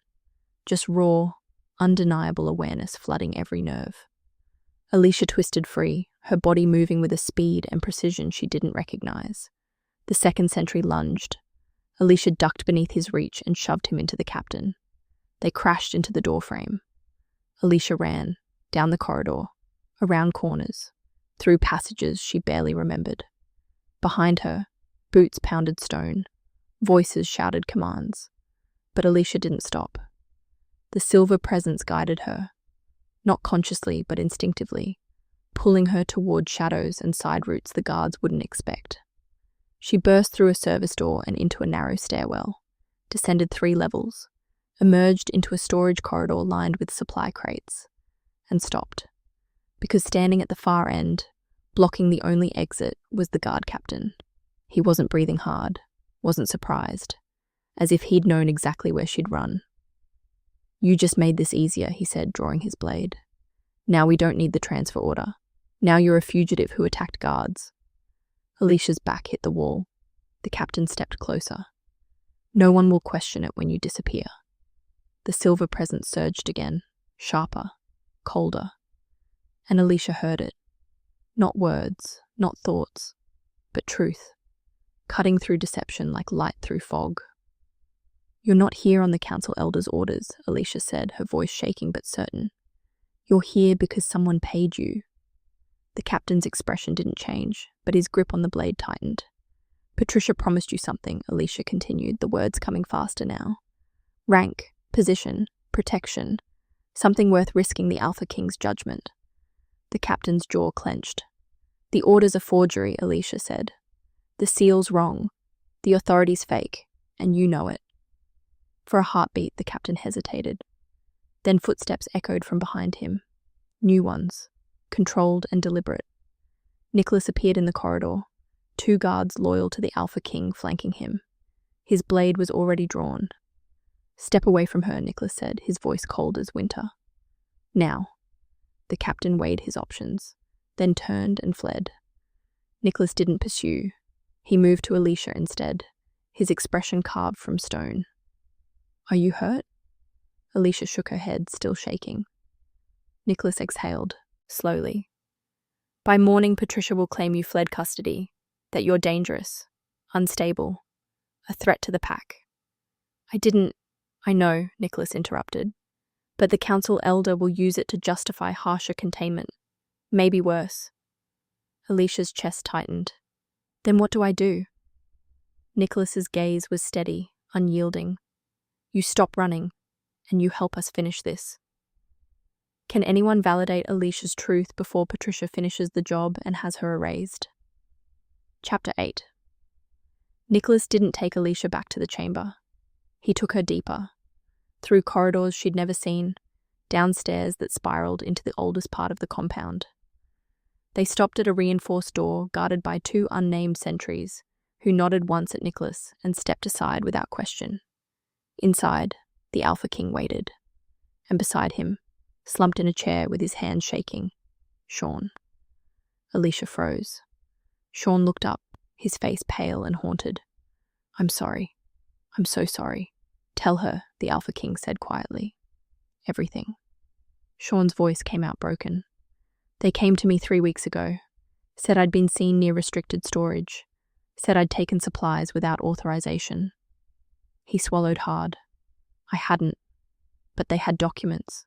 just raw, undeniable awareness flooding every nerve. Alisha twisted free, her body moving with a speed and precision she didn't recognize. The second sentry lunged. Alisha ducked beneath his reach and shoved him into the captain. They crashed into the doorframe. Alisha ran, down the corridor, around corners, through passages she barely remembered. Behind her, boots pounded stone, voices shouted commands. But Alisha didn't stop. The silver presence guided her, not consciously but instinctively, pulling her toward shadows and side routes the guards wouldn't expect. She burst through a service door and into a narrow stairwell, descended 3 levels, emerged into a storage corridor lined with supply crates, and stopped, because standing at the far end, blocking the only exit, was the guard captain. He wasn't breathing hard, wasn't surprised, as if he'd known exactly where she'd run. "You just made this easier," he said, drawing his blade. "Now we don't need the transfer order. Now you're a fugitive who attacked guards." Alicia's back hit the wall. The captain stepped closer. "No one will question it when you disappear." The silver presence surged again, sharper, colder, and Alisha heard it. Not words, not thoughts, but truth, cutting through deception like light through fog. "You're not here on the council elder's orders," Alisha said, her voice shaking but certain. "You're here because someone paid you." The captain's expression didn't change, but his grip on the blade tightened. "Patricia promised you something," Alisha continued, the words coming faster now. "Rank, position, protection, something worth risking the Alpha King's judgment." The captain's jaw clenched. "The order's a forgery," Alisha said. "The seal's wrong. The authority's fake, and you know it." For a heartbeat, the captain hesitated. Then footsteps echoed from behind him. New ones, controlled and deliberate. Nicholas appeared in the corridor, 2 guards loyal to the Alpha King flanking him. His blade was already drawn. "Step away from her," Nicholas said, his voice cold as winter. "Now." The captain weighed his options, then turned and fled. Nicholas didn't pursue. He moved to Alisha instead, his expression carved from stone. "Are you hurt?" Alisha shook her head, still shaking. Nicholas exhaled, slowly. "By morning, Patricia will claim you fled custody, that you're dangerous, unstable, a threat to the pack." I know," Nicholas interrupted, "but the council elder will use it to justify harsher containment, maybe worse." Alicia's chest tightened. "Then what do I do?" Nicholas's gaze was steady, unyielding. "You stop running, and you help us finish this." Can anyone validate Alicia's truth before Patricia finishes the job and has her erased? Chapter 8. Nicholas didn't take Alisha back to the chamber. He took her deeper, through corridors she'd never seen, downstairs that spiraled into the oldest part of the compound. They stopped at a reinforced door guarded by 2 unnamed sentries, who nodded once at Nicholas and stepped aside without question. Inside, the Alpha King waited, and beside him, slumped in a chair with his hands shaking, Sean. Alisha froze. Sean looked up, his face pale and haunted. "I'm sorry. I'm so sorry. Tell her," the Alpha King said quietly. "Everything." Sean's voice came out broken. "They came to me 3 weeks ago. Said I'd been seen near restricted storage. Said I'd taken supplies without authorization." He swallowed hard. "I hadn't. But they had documents.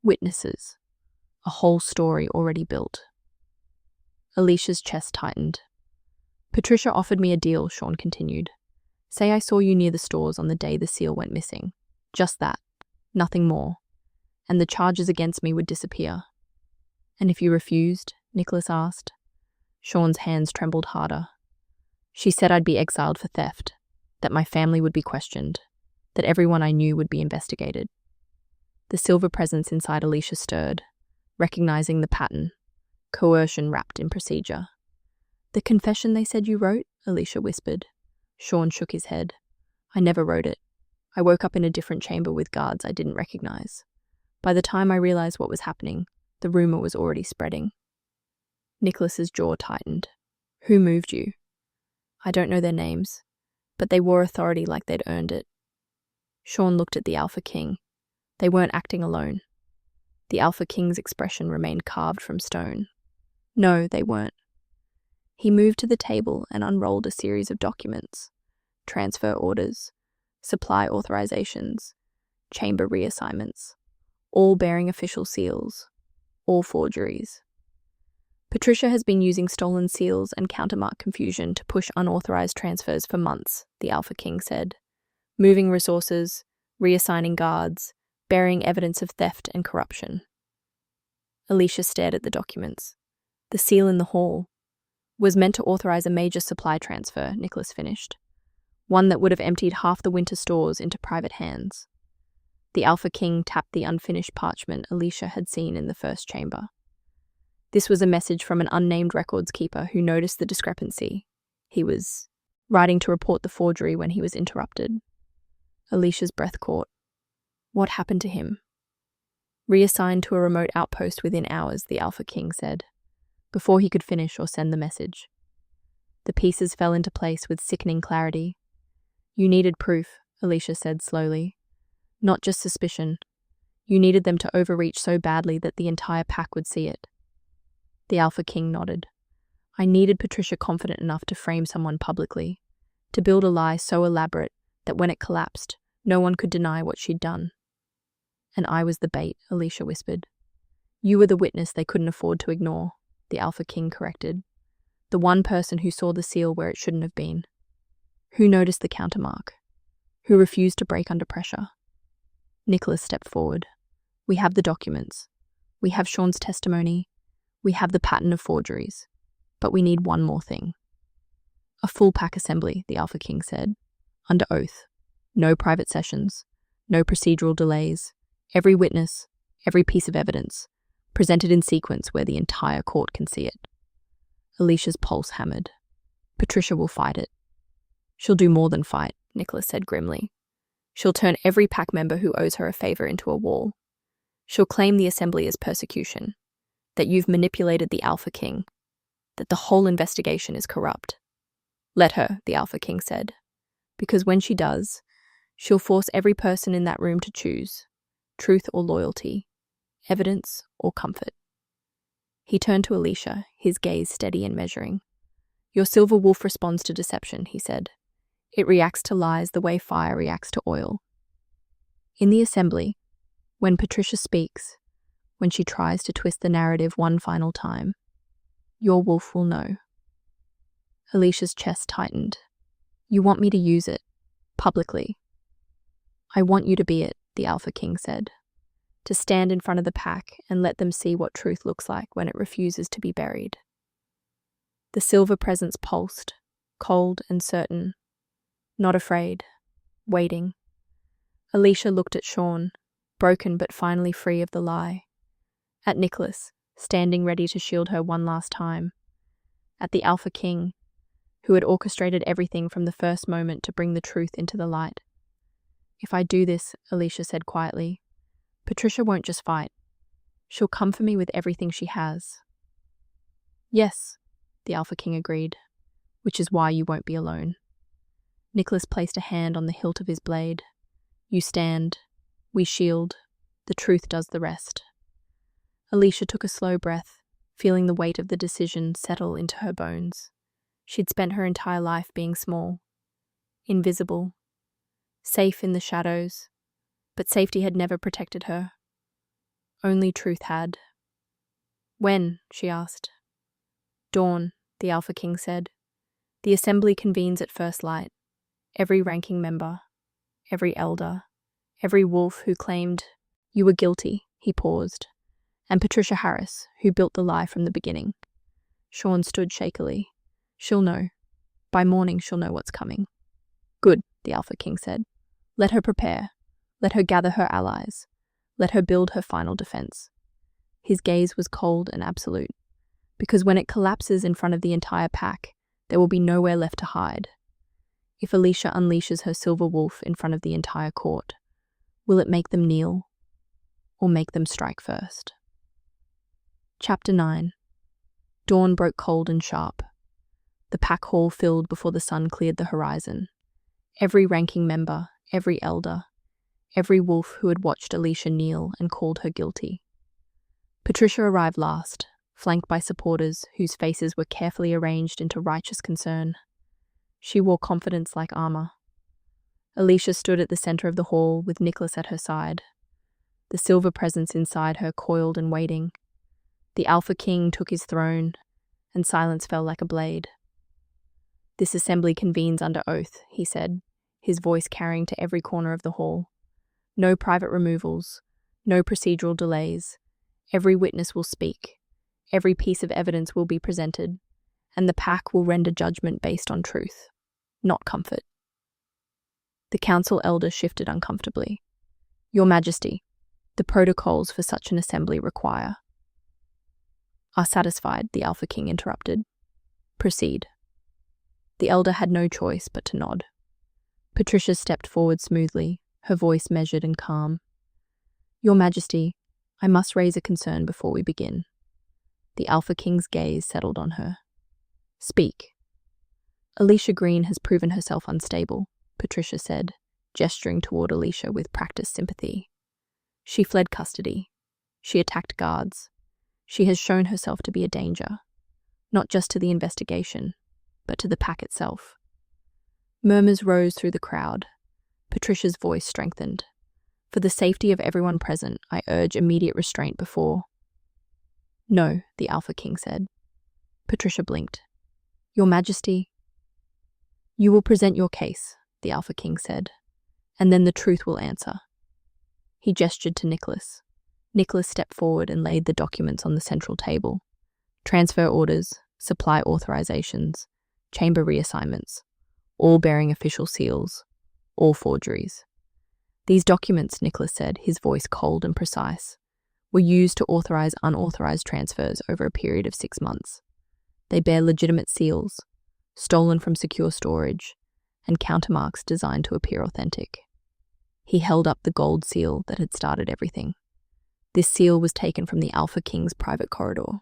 Witnesses. A whole story already built." Alicia's chest tightened. "Patricia offered me a deal," Sean continued. "Say I saw you near the stores on the day the seal went missing. Just that. Nothing more. And the charges against me would disappear." "And if you refused?" Nicholas asked. Sean's hands trembled harder. "She said I'd be exiled for theft, that my family would be questioned, that everyone I knew would be investigated." The silver presence inside Alisha stirred, recognizing the pattern, coercion wrapped in procedure. "The confession they said you wrote?" Alisha whispered. Sean shook his head. "I never wrote it. I woke up in a different chamber with guards I didn't recognize. By the time I realized what was happening, the rumor was already spreading." Nicholas's jaw tightened. "Who moved you?" "I don't know their names, but they wore authority like they'd earned it." Sean looked at the Alpha King. They weren't acting alone. The Alpha King's expression remained carved from stone. No, they weren't. He moved to the table and unrolled a series of documents. Transfer orders, supply authorizations, chamber reassignments, all bearing official seals, all forgeries. "Patricia has been using stolen seals and countermark confusion to push unauthorized transfers for months," the Alpha King said. "Moving resources, reassigning guards, bearing evidence of theft and corruption." Alisha stared at the documents. "The seal in the hall was meant to authorize a major supply transfer," Nicholas finished. "One that would have emptied half the winter stores into private hands." The Alpha King tapped the unfinished parchment Alisha had seen in the first chamber. This was a message from an unnamed records keeper who noticed the discrepancy. He was writing to report the forgery when he was interrupted. Alicia's breath caught. What happened to him? "Reassigned to a remote outpost within hours," the Alpha King said, before he could finish or send the message. The pieces fell into place with sickening clarity. "You needed proof," Alisha said slowly. Not just suspicion. You needed them to overreach so badly that the entire pack would see it. The Alpha King nodded. I needed Patricia confident enough to frame someone publicly, to build a lie so elaborate that when it collapsed, no one could deny what she'd done. And I was the bait, Alisha whispered. You were the witness they couldn't afford to ignore, the Alpha King corrected. The one person who saw the seal where it shouldn't have been. Who noticed the countermark? Who refused to break under pressure? Nicholas stepped forward. We have the documents. We have Sean's testimony. We have the pattern of forgeries. But we need one more thing. A full pack assembly, the Alpha King said. Under oath. No private sessions. No procedural delays. Every witness, every piece of evidence, presented in sequence where the entire court can see it. Alicia's pulse hammered. Patricia will fight it. She'll do more than fight, Nicholas said grimly. She'll turn every pack member who owes her a favor into a wall. She'll claim the assembly as persecution, that you've manipulated the Alpha King, that the whole investigation is corrupt. Let her, the Alpha King said, because when she does, she'll force every person in that room to choose truth or loyalty, evidence or comfort. He turned to Alisha, his gaze steady and measuring. Your silver wolf responds to deception, he said. It reacts to lies the way fire reacts to oil. In the assembly, when Patricia speaks, when she tries to twist the narrative one final time, your wolf will know. Alicia's chest tightened. You want me to use it, publicly. I want you to be it, the Alpha King said. To stand in front of the pack and let them see what truth looks like when it refuses to be buried. The silver presence pulsed, cold and certain. Not afraid, waiting. Alisha looked at Sean, broken but finally free of the lie. At Nicholas, standing ready to shield her one last time. At the Alpha King, who had orchestrated everything from the first moment to bring the truth into the light. If I do this, Alisha said quietly, Patricia won't just fight. She'll come for me with everything she has. Yes, the Alpha King agreed, which is why you won't be alone. Nicholas placed a hand on the hilt of his blade. You stand, we shield, the truth does the rest. Alisha took a slow breath, feeling the weight of the decision settle into her bones. She'd spent her entire life being small, invisible, safe in the shadows, but safety had never protected her. Only truth had. When? She asked. Dawn, the Alpha King said. The assembly convenes at first light. Every ranking member, every elder, every wolf who claimed you were guilty, he paused, and Patricia Harris, who built the lie from the beginning. Sean stood shakily. She'll know. By morning she'll know what's coming. Good, the Alpha King said. Let her prepare. Let her gather her allies. Let her build her final defense. His gaze was cold and absolute, because when it collapses in front of the entire pack, there will be nowhere left to hide. If Alisha unleashes her silver wolf in front of the entire court, will it make them kneel or make them strike first? Chapter 9. Dawn broke cold and sharp. The pack hall filled before the sun cleared the horizon. Every ranking member, every elder, every wolf who had watched Alisha kneel and called her guilty. Patricia arrived last, flanked by supporters whose faces were carefully arranged into righteous concern. She wore confidence like armor. Alisha stood at the center of the hall with Nicholas at her side. The silver presence inside her coiled and waiting. The Alpha King took his throne, and silence fell like a blade. This assembly convenes under oath, he said, his voice carrying to every corner of the hall. No private removals, no procedural delays. Every witness will speak. Every piece of evidence will be presented, and the pack will render judgment based on truth, not comfort. The council elder shifted uncomfortably. Your Majesty, the protocols for such an assembly require. Are satisfied, the Alpha King interrupted. Proceed. The elder had no choice but to nod. Patricia stepped forward smoothly, her voice measured and calm. Your Majesty, I must raise a concern before we begin. The Alpha King's gaze settled on her. Speak. Alisha Green has proven herself unstable, Patricia said, gesturing toward Alisha with practiced sympathy. She fled custody. She attacked guards. She has shown herself to be a danger, not just to the investigation, but to the pack itself. Murmurs rose through the crowd. Patricia's voice strengthened. For the safety of everyone present, I urge immediate restraint before. No, the Alpha King said. Patricia blinked. Your Majesty. You will present your case, the Alpha King said, and then the truth will answer. He gestured to Nicholas. Nicholas stepped forward and laid the documents on the central table. Transfer orders, supply authorizations, chamber reassignments, all bearing official seals, all forgeries. These documents, Nicholas said, his voice cold and precise, were used to authorize unauthorized transfers over a period of 6 months. They bear legitimate seals, stolen from secure storage, and countermarks designed to appear authentic. He held up the gold seal that had started everything. This seal was taken from the Alpha King's private corridor.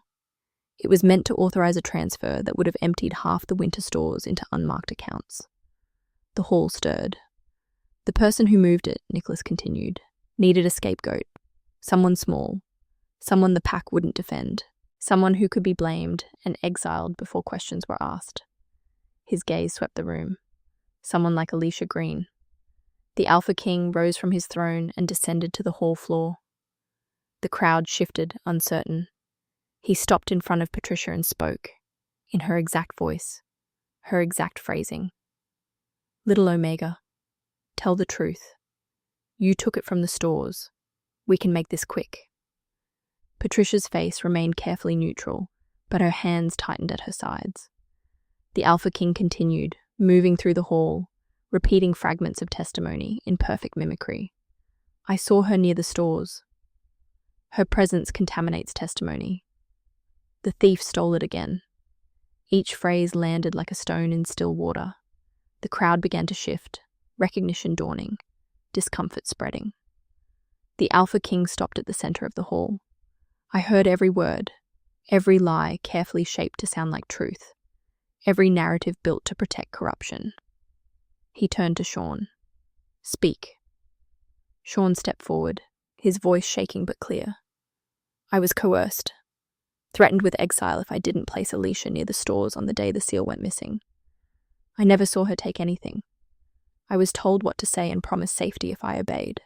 It was meant to authorize a transfer that would have emptied half the winter stores into unmarked accounts. The hall stirred. The person who moved it, Nicholas continued, needed a scapegoat. Someone small. Someone the pack wouldn't defend. Someone who could be blamed and exiled before questions were asked. His gaze swept the room. Someone like Alisha Green. The Alpha King rose from his throne and descended to the hall floor. The crowd shifted, uncertain. He stopped in front of Patricia and spoke, in her exact voice, her exact phrasing. Little Omega, tell the truth. You took it from the stores. We can make this quick. Patricia's face remained carefully neutral, but her hands tightened at her sides. The Alpha King continued, moving through the hall, repeating fragments of testimony in perfect mimicry. I saw her near the stores. Her presence contaminates testimony. The thief stole it again. Each phrase landed like a stone in still water. The crowd began to shift, recognition dawning, discomfort spreading. The Alpha King stopped at the center of the hall. I heard every word, every lie carefully shaped to sound like truth, every narrative built to protect corruption. He turned to Sean. Speak. Sean stepped forward, his voice shaking but clear. I was coerced, threatened with exile if I didn't place Alisha near the stores on the day the seal went missing. I never saw her take anything. I was told what to say and promised safety if I obeyed.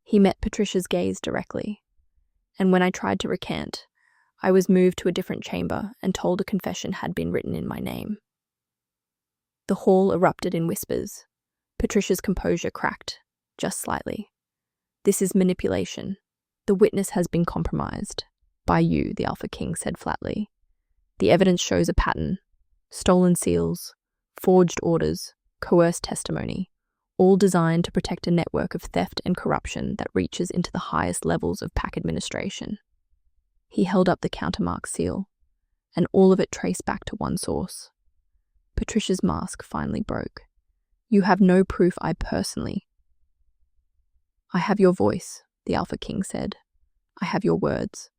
He met Patricia's gaze directly, and when I tried to recant, I was moved to a different chamber and told a confession had been written in my name. The hall erupted in whispers. Patricia's composure cracked, just slightly. This is manipulation. The witness has been compromised. By you, the Alpha King said flatly. The evidence shows a pattern. Stolen seals, forged orders, coerced testimony, all designed to protect a network of theft and corruption that reaches into the highest levels of pack administration. He held up the countermark seal, and all of it traced back to one source. Patricia's mask finally broke. You have no proof I personally. I have your voice, the Alpha King said. I have your words.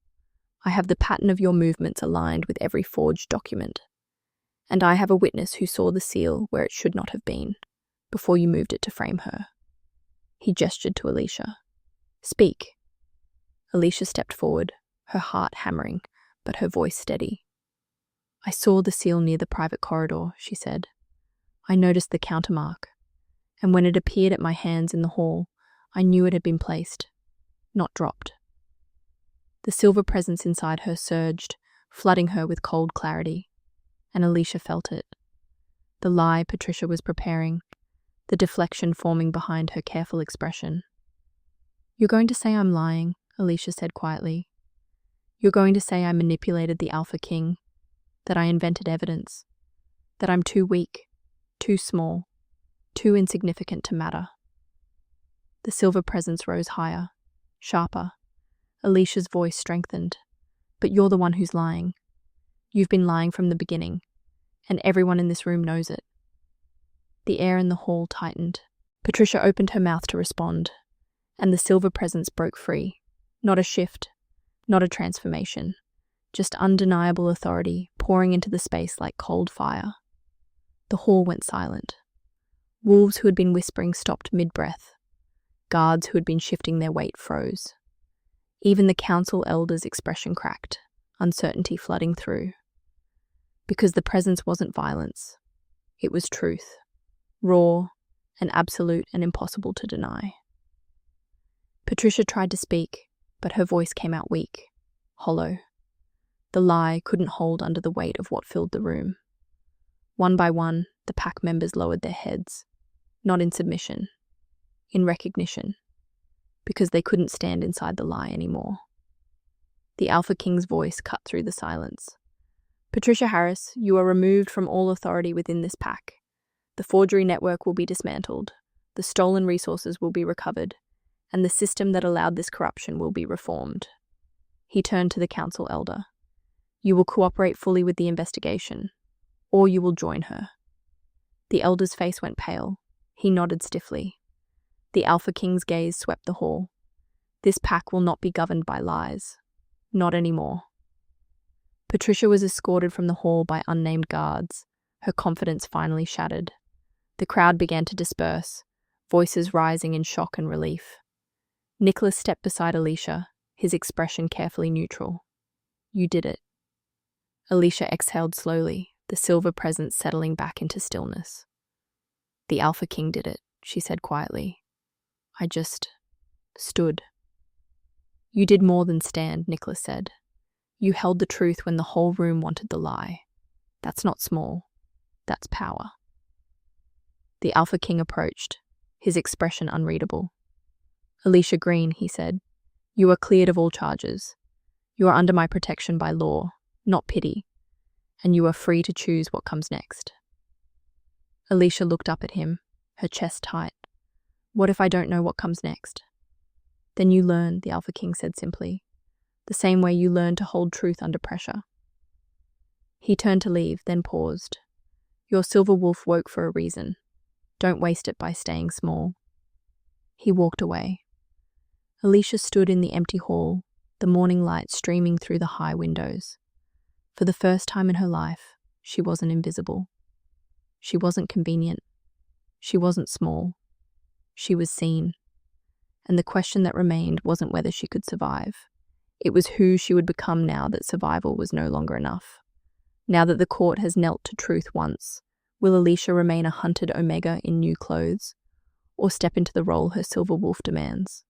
I have the pattern of your movements aligned with every forged document. And I have a witness who saw the seal where it should not have been, before you moved it to frame her. He gestured to Alisha. Speak. Alisha stepped forward, her heart hammering, but her voice steady. I saw the seal near the private corridor, she said. I noticed the countermark, and when it appeared at my hands in the hall, I knew it had been placed, not dropped. The silver presence inside her surged, flooding her with cold clarity, and Alisha felt it. The lie Patricia was preparing, the deflection forming behind her careful expression. You're going to say I'm lying, Alisha said quietly. You're going to say I manipulated the Alpha King, that I invented evidence, that I'm too weak, too small, too insignificant to matter. The silver presence rose higher, sharper. Alicia's voice strengthened. But you're the one who's lying. You've been lying from the beginning, and everyone in this room knows it. The air in the hall tightened. Patricia opened her mouth to respond, and the silver presence broke free. Not a shift, not a transformation, just undeniable authority pouring into the space like cold fire. The hall went silent. Wolves who had been whispering stopped mid-breath. Guards who had been shifting their weight froze. Even the council elder's expression cracked, uncertainty flooding through. Because the presence wasn't violence. It was truth. Raw and absolute and impossible to deny. Patricia tried to speak, but her voice came out weak, hollow. The lie couldn't hold under the weight of what filled the room. One by one, the pack members lowered their heads, not in submission, in recognition, because they couldn't stand inside the lie anymore. The Alpha King's voice cut through the silence. Patricia Harris, you are removed from all authority within this pack. The forgery network will be dismantled, the stolen resources will be recovered, and the system that allowed this corruption will be reformed. He turned to the council elder. You will cooperate fully with the investigation, or you will join her. The elder's face went pale. He nodded stiffly. The Alpha King's gaze swept the hall. This pack will not be governed by lies. Not anymore. Patricia was escorted from the hall by unnamed guards, her confidence finally shattered. The crowd began to disperse, voices rising in shock and relief. Nicholas stepped beside Alisha, his expression carefully neutral. You did it. Alisha exhaled slowly, the silver presence settling back into stillness. The Alpha King did it, she said quietly. I just stood. You did more than stand, Nicholas said. You held the truth when the whole room wanted the lie. That's not small. That's power. The Alpha King approached, his expression unreadable. Alisha Green, he said, you are cleared of all charges. You are under my protection by law, not pity, and you are free to choose what comes next. Alisha looked up at him, her chest tight. What if I don't know what comes next? Then you learn, the Alpha King said simply, the same way you learn to hold truth under pressure. He turned to leave, then paused. Your silver wolf woke for a reason. Don't waste it by staying small. He walked away. Alisha stood in the empty hall, the morning light streaming through the high windows. For the first time in her life, she wasn't invisible. She wasn't convenient. She wasn't small. She was seen. And the question that remained wasn't whether she could survive. It was who she would become now that survival was no longer enough. Now that the court has knelt to truth once, will Alisha remain a hunted Omega in new clothes, or step into the role her silver wolf demands?